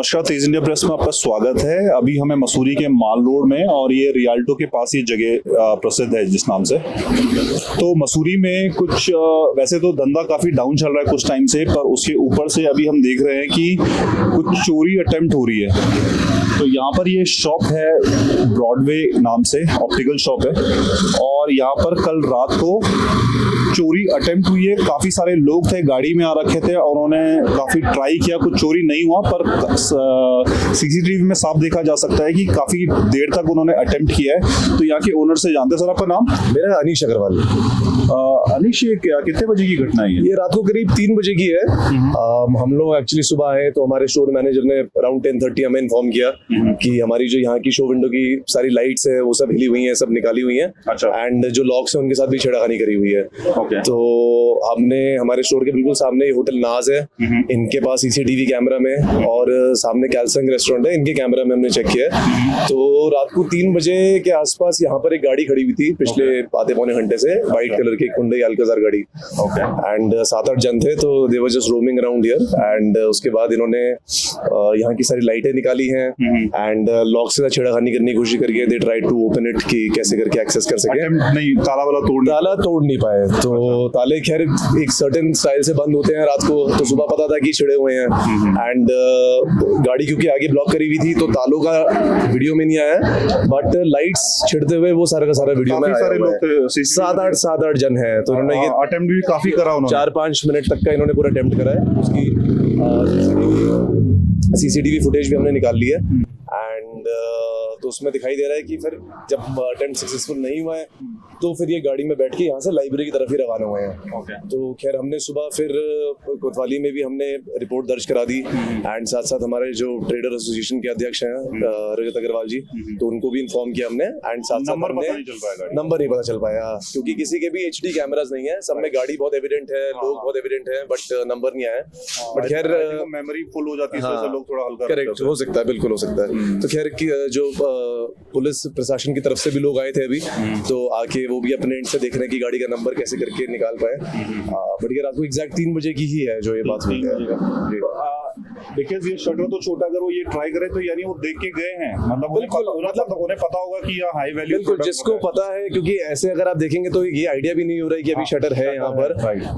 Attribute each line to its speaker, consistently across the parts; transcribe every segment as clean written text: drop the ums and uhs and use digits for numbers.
Speaker 1: नमस्कार, तेज India press में आपका स्वागत है। अभी हमें मसूरी के माल रोड में और ये रियाल्टो के पास ये जगह प्रसिद्ध है जिस नाम से। तो मसूरी में कुछ वैसे तो धंधा काफी डाउन चल रहा है कुछ टाइम से, पर उसके ऊपर से अभी हम देख रहे हैं कि कुछ चोरी अटेम्प्ट हो रही है। तो यहाँ पर ये शॉप है ब्रॉडवे नाम से, ऑप्टिकल शॉप है, और यहाँ पर कल रात को चोरी अटेम्प्ट हुई है। काफी सारे लोग थे, गाड़ी में आ रखे थे और उन्होंने काफी ट्राई किया, कुछ चोरी नहीं हुआ, पर सीसीटीवी में साफ देखा जा सकता है कि काफी देर तक उन्होंने अटेम्प्ट किया है। तो यहाँ के ओनर से जानते हैं। सर, आपका नाम?
Speaker 2: मेरा अनीश अग्रवाल।
Speaker 1: अनीश, ये कितने बजे की घटना है?
Speaker 2: ये रात को करीब 3 बजे की है। हम लोग एक्चुअली सुबह आए तो हमारे स्टोर मैनेजर ने अराउंड 10:30 हमें इन्फॉर्म किया कि हमारी जो यहाँ की शो विंडो की सारी लाइट्स है वो सब हिली हुई हैं, सब निकाली हुई हैं।
Speaker 1: अच्छा।
Speaker 2: एंड जो लॉक्स हैं उनके साथ भी छेड़खानी करी हुई है। तो हमने हमारे स्टोर के बिल्कुल सामने होटल नाज है, इनके पास सीसीटीवी कैमरा में, और सामने कैलसंग रेस्टोरेंट है, इनके कैमरा में हमने चेक किया। तो रात को 3 बजे के आसपास यहाँ पर एक गाड़ी खड़ी हुई थी पिछले आधे पौने घंटे से, व्हाइट कलर की हुंडई अल्काज़ार गाड़ी। एंड 7-8 जन थे, तो they were just roaming around here. And उसके बाद इन्होंने यहाँ की सारी लाइटें निकाली हैं एंड लॉक से छेड़खानी करने की कोशिश करके दे ट्राई टू ओपन इट कि कैसे करके एक्सेस कर सके।
Speaker 1: नहीं, ताला
Speaker 2: तोड़ नहीं पाए। तो ताले खैर एक सर्टेन स्टाइल से बंद होते हैं रात को, तो सुबह पता था कि छिड़े हुए हैं। एंड गाड़ी क्योंकि आगे ब्लॉक करी हुई थी तो तालों का वीडियो में नहीं आया, बट लाइट्स छिड़ते हुए वो सारा का सारा वीडियो में आया हुआ है। 7-8 जन है, तो इन्होंने ये
Speaker 1: अटेम्प्ट भी काफी करा उन्होंने।
Speaker 2: 4-5 मिनट तक का इन्होंने पूरा अटेम्प्ट करा है। उसकी सीसीटीवी फुटेज भी हमने निकाल ली है। एंड तो उसमें दिखाई दे रहा है कि फिर जब अटेम्प्ट सक्सेसफुल नहीं हुआ है तो फिर ये गाड़ी में बैठ के यहाँ से लाइब्रेरी की तरफ ही रवाना हुए हैं। तो खैर हमने सुबह फिर कोतवाली में भी हमने रिपोर्ट दर्ज करा दी। एंड साथ साथ हमारे जो ट्रेडर एसोसिएशन के अध्यक्ष हैं रजत अग्रवाल जी, तो उनको भी इन्फॉर्म किया हमने। एंड साथ साथ नंबर नहीं पता चल पाया क्योंकि किसी के भी HD कैमराज नहीं है, सब में गाड़ी बहुत एविडेंट है, लोग बहुत एविडेंट है, बट नंबर नहीं आया। बट खैर
Speaker 1: मेमोरी फुल हो जाती है, लोग थोड़ा हल्का।
Speaker 2: करेक्ट, हो सकता है, बिल्कुल हो सकता है। तो खैर जो पुलिस प्रशासन की तरफ से भी लोग आए थे अभी, तो आके वो भी अपने एंड से देख रहे हैं कि गाड़ी का नंबर कैसे करके निकाल पाए। बट ये रात को एग्जैक्ट 3 बजे की ही है जो ये बात हुई है।
Speaker 1: बिकॉज़ ये शटर तो छोटा, अगर वो ये ट्राई करे तो यानी वो देख के गए हैं, मतलब उन्हें पता होगा कि ये हाई वैल्यू।
Speaker 2: बिल्कुल, जिसको पता है, क्योंकि ऐसे अगर आप देखेंगे तो ये आइडिया भी नहीं हो रहा है कि अभी शटर है यहाँ पर।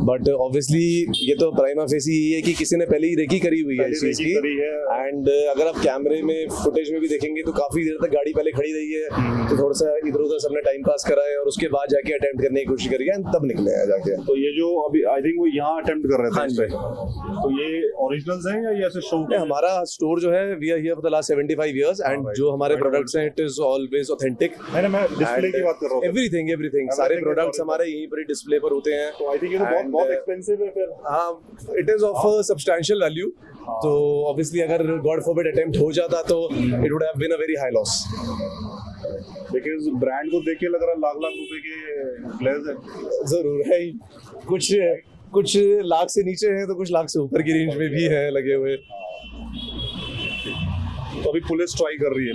Speaker 2: बट ऑब्वियसली ये तो प्राइमा फेसी ये है कि किसी ने पहले ही रेकी करी हुई है इस चीज की। एंड अगर आप कैमरे में फुटेज में भी देखेंगे तो काफी देर तक गाड़ी पहले खड़ी रही है, तो थोड़ा सा इधर उधर सबने टाइम पास करा है और उसके बाद जाके अटेम्प्ट करने की कोशिश करी है, तब निकले हैं जाके।
Speaker 1: तो ये जो अभी आई थिंक वो यहाँ अटेम्प्ट कर रहे थे, तो ये ओरिजिनल्स हैं या ये ऐसे शो?
Speaker 2: हमारा स्टोर जो है we are here for the last 75 years and जो हमारे प्रोडक्ट्स हैं इट इज ऑलवेज ऑथेंटिक।
Speaker 1: मैं डिस्प्ले की बात कर रहा हूं।
Speaker 2: एवरीथिंग सारे प्रोडक्ट्स हमारे यहीं पर ही डिस्प्ले पर होते हैं।
Speaker 1: तो आई थिंक ये तो बहुत एक्सपेंसिव है फिर।
Speaker 2: हां, it is of a substantial value. तो ऑब्वियसली अगर गॉड फॉरबिड अटेम्प्ट हो जाता तो it would have been a very high loss.
Speaker 1: Because brand को देख के लग रहा लाख रुपए के ग्लेज है।
Speaker 2: जरूर है, कुछ लाख से नीचे है तो कुछ लाख से ऊपर की रेंज में भी है लगे हुए।
Speaker 1: तो अभी पुलिस ट्राई कर रही है।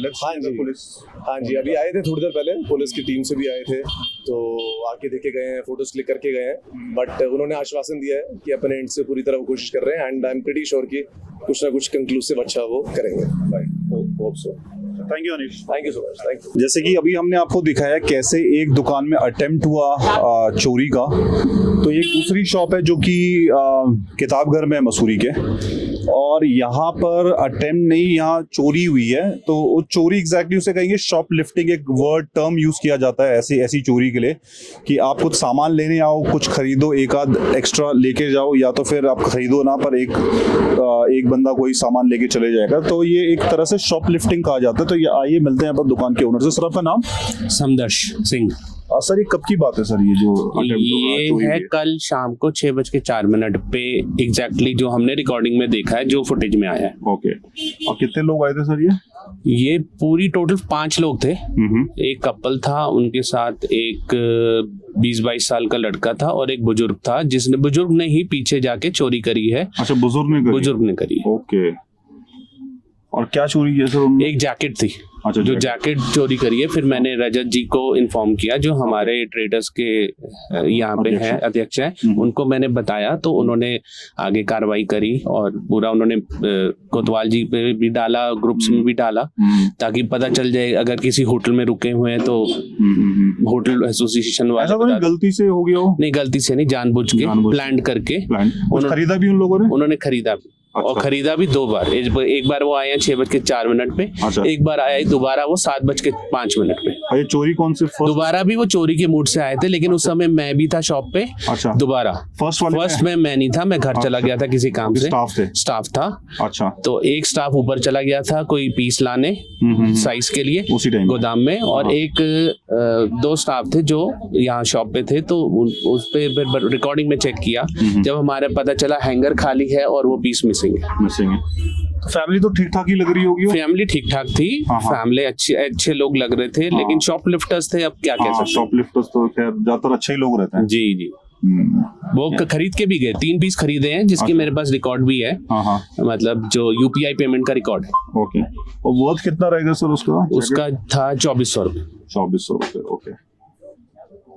Speaker 2: हाँ जी, अभी आए थे थोड़ी देर पहले, पुलिस की टीम से भी आए थे, तो आके देखे गए हैं, फोटोज क्लिक करके गए हैं। बट उन्होंने आश्वासन दिया है कि अपने एंड से पूरी तरह कोशिश कर रहे हैं। And I am pretty sure कि कुछ ना कुछ कंक्लूसिव अच्छा वो करेंगे। Hope so.
Speaker 1: Thank you Anish.
Speaker 2: Thank you so much. Thank you.
Speaker 1: जैसे कि अभी हमने आपको दिखाया कैसे एक दुकान में अटेम्प्ट हुआ चोरी का, तो एक दूसरी शॉप है जो कि किताबघर में मसूरी के, और यहाँ पर अटेम्प्ट नहीं, यहाँ चोरी हुई है। तो वो चोरी एग्जैक्टली उसे कहेंगे शॉप लिफ्टिंग, एक वर्ड टर्म यूज किया जाता है ऐसी चोरी के लिए कि आप कुछ सामान लेने आओ, कुछ खरीदो, एक आध एक्स्ट्रा लेके जाओ, या तो फिर आप खरीदो ना, पर एक बंदा कोई सामान लेके चले जाएगा। तो ये एक तरह से शॉप लिफ्टिंग कहा जाता है। तो ये आइए मिलते हैं आप दुकान के ओनर से। सर, आपका नाम?
Speaker 3: समदर्श सिंह।
Speaker 1: सर, ये कब की बात है सर?
Speaker 3: ये है कल शाम को 6:04 पे एग्जैक्टली जो हमने रिकॉर्डिंग में देखा है, जो फुटेज में आया है।
Speaker 1: ओके। और कितने लोग आए थे सर?
Speaker 3: ये पूरी टोटल 5 लोग थे। एक कपल था, उनके साथ एक 20-22 साल का लड़का था और एक बुजुर्ग था, जिसने बुजुर्ग ने ही पीछे जाके चोरी करी है।
Speaker 1: अच्छा, बुजुर्ग ने करी?
Speaker 3: बुजुर्ग ने करी।
Speaker 1: ओके। और क्या चोरी की है सर?
Speaker 3: एक जैकेट थी।
Speaker 1: अच्छा,
Speaker 3: जो
Speaker 1: jacket।
Speaker 3: जैकेट चोरी करी है। फिर मैंने रजत जी को इन्फॉर्म किया, जो हमारे ट्रेडर्स के यहाँ पे है अध्यक्ष है, उनको मैंने बताया, तो उन्होंने आगे कार्रवाई करी और पूरा उन्होंने कोतवाल जी पे भी डाला, ग्रुप्स में भी डाला, ताकि पता चल जाए अगर किसी होटल में रुके हुए हैं तो होटल एसोसिएशन
Speaker 1: ऐसा
Speaker 3: वाले
Speaker 1: कोई गलती से हो गया हो?
Speaker 3: नहीं, गलती से नहीं, जानबूझ के प्लान करके
Speaker 1: कुछ खरीदा भी उन लोगों ने?
Speaker 3: उन्होंने खरीदा भी।
Speaker 1: अच्छा।
Speaker 3: और खरीदा भी 2 बार। एक बार वो आए हैं 6:04 पे,
Speaker 1: अच्छा।
Speaker 3: एक बार आया दोबारा वो 7:05 पे।
Speaker 1: और ये चोरी कौन से
Speaker 3: दोबारा भी वो चोरी के मूड से आए थे, लेकिन उस समय मैं भी था शॉप पे।
Speaker 1: अच्छा।
Speaker 3: दोबारा फर्स्ट में मैं नहीं था, मैं घर चला गया था किसी काम से, स्टाफ था।
Speaker 1: अच्छा।
Speaker 3: तो एक स्टाफ ऊपर चला गया था कोई पीस लाने साइज के लिए
Speaker 1: उसी टाइम
Speaker 3: गोदाम में, और एक 2 स्टाफ थे जो यहाँ शॉप पे थे। तो उस पे रिकॉर्डिंग में चेक किया, जब हमारे पता चला हैंगर खाली है और वो पीस मिसिंग है।
Speaker 1: फैमिली तो ठीक ठाक ही लग रही होगी?
Speaker 3: फैमिली ठीक ठाक थी, फैमिली अच्छे लोग लग रहे थे, लेकिन शॉपलिफ्टर्स थे, अब क्या कह सकते हैं।
Speaker 1: शॉपलिफ्टर्स तो खैर ज्यादातर अच्छे ही लोग रहते हैं।
Speaker 3: जी जी। वो खरीद के भी गए, 3 पीस खरीदे हैं, जिसकी मेरे पास रिकॉर्ड भी है। मतलब जो यूपीआई पेमेंट का रिकॉर्ड है।
Speaker 1: ओके। और वर्थ कितना रहेगा सर उसका?
Speaker 3: उसका था 2400 रुपये।
Speaker 1: 2400 रुपये। ओके।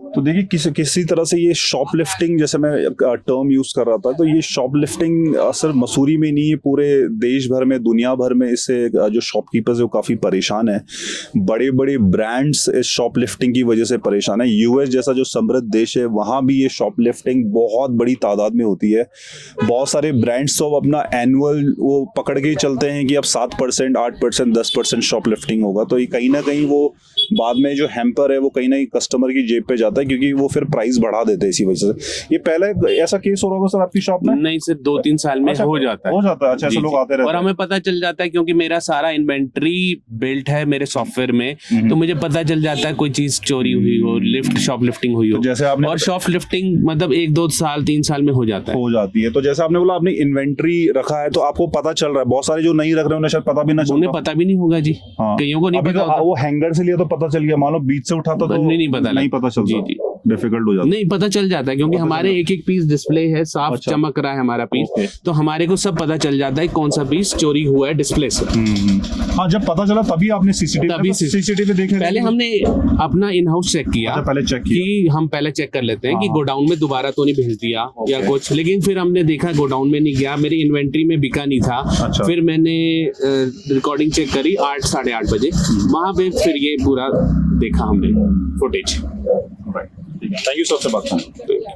Speaker 1: तो देखिए किसी तरह से ये शॉपलिफ्टिंग, जैसे मैं टर्म यूज कर रहा था, तो ये शॉपलिफ्टिंग सिर्फ मसूरी में नहीं है, पूरे देश भर में, दुनिया भर में इससे जो शॉपकीपर्स है वो काफी परेशान है। बड़े बड़े ब्रांड्स इस शॉपलिफ्टिंग की वजह से परेशान है। यूएस जैसा जो समृद्ध देश है, वहां भी ये शॉपलिफ्टिंग बहुत बड़ी तादाद में होती है। बहुत सारे ब्रांड्स तो अपना एनुअल वो पकड़ के ही चलते हैं कि अब 7%, 8%, 10% शॉपलिफ्टिंग होगा। तो ये कहीं ना कहीं वो बाद में जो हैम्पर है वो कहीं ना कहीं कस्टमर की जेब पे जाता है, क्योंकि वो फिर प्राइस बढ़ा देते हैं इसी वजह से। ये पहले ऐसा केस हो रहा होगा सर आपकी शॉप में?
Speaker 3: नहीं सर, 2-3 साल में हो जाता है।
Speaker 1: अच्छा, ऐसे लोग आते रहते हैं।
Speaker 3: और हमें पता चल जाता है, क्योंकि मेरा सारा इन्वेंटरी बिल्ट है मेरे सॉफ्टवेयर में, तो मुझे पता चल जाता है कोई चीज चोरी हुई हो, शॉपलिफ्टिंग हुई हो।
Speaker 1: तो जैसे आपने,
Speaker 3: और शॉपलिफ्टिंग मतलब 1-2 साल 3 साल में हो जाती है।
Speaker 1: तो जैसे आपने बोला आपने इन्वेंटरी रखा है, तो आपको पता चल रहा है। बहुत सारे जो नहीं रख रहे उन्हें शायद पता भी ना चलता।
Speaker 3: उन्हें पता भी नहीं होगा जी। कईयों को नहीं पता।
Speaker 1: वो हैंगर से लिया तो पता चल गया, मान लो बीच से उठाता तो
Speaker 3: नहीं पता
Speaker 1: चलता।
Speaker 3: जी।
Speaker 1: डिफिकल्ट हो जाता है।
Speaker 3: नहीं, पता चल जाता है, क्योंकि हमारे एक पीस डिस्प्ले है, साफ चमक रहा है हमारा पीस, तो हमारे को सब पता चल जाता है कौन सा पीस चोरी हुआ है डिस्प्ले से।
Speaker 1: हाँ, जब पता चला तभी आपने सीसीटीवी देखने?
Speaker 3: पहले हमने अपना इन हाउस चेक किया।
Speaker 1: पहले चेक किया
Speaker 3: कि हम पहले चेक कर लेते हैं कि गोडाउन में दोबारा तो नहीं भेज दिया या कुछ, लेकिन फिर हमने देखा गोडाउन में नहीं गया, मेरी इन्वेंट्री में बिका नहीं था।
Speaker 1: अच्छा।
Speaker 3: फिर मैंने रिकॉर्डिंग चेक करी 8, 8:30 बजे, वहां पे फिर ये पूरा देखा हमने फुटेज।
Speaker 1: थैंक यू सर से बात करना।